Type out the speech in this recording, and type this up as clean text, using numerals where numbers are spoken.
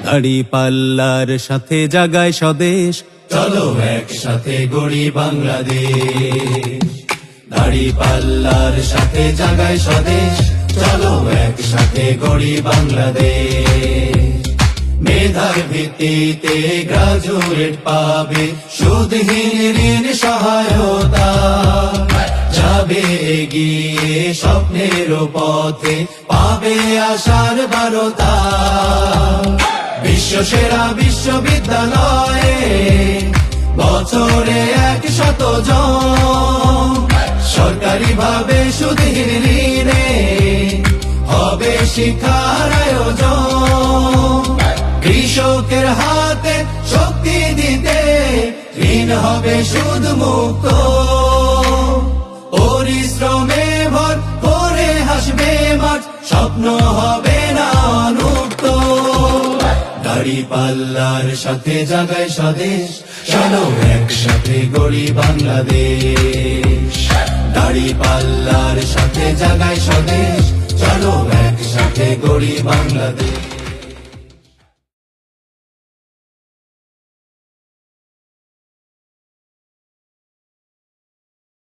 দাড়ি পাল্লার সাথে জাগায় স্বদেশ, চলো একসাথে গড়ি বাংলাদেশ। দাড়ি পাল্লার সাথে জাগায় স্বদেশ, চলো একসাথে গড়ি বাংলাদেশ। মেধার ভিত্তিতে গ্রাজুয়েট পাবে সুদহীন ঋণ সহায়তা, যাবে এগিয়ে স্বপ্নের পথে, পাবে আশার বারতা। বিশ্ব সেরা বিশ্ববিদ্যালয়ে বছরে 100 জন, সরকারি ভাবে সুদহীন ঋণে হবে শিক্ষার আয়োজন। কৃষকের হাতে শক্তি দিতে ঋণ হবে সুদ মুক্ত, পরিশ্রমে ভর করে হাসবে মাঠ, স্বপ্ন হবে না অনুক্ত। দাড়ি পাল্লার সাথে জাগায় স্বদেশ, চলো একসাথে গড়ি বাংলাদেশ। দাড়ি পাল্লার সাথে জাগায় স্বদেশ, চলো একসাথে গড়ি বাংলাদেশ।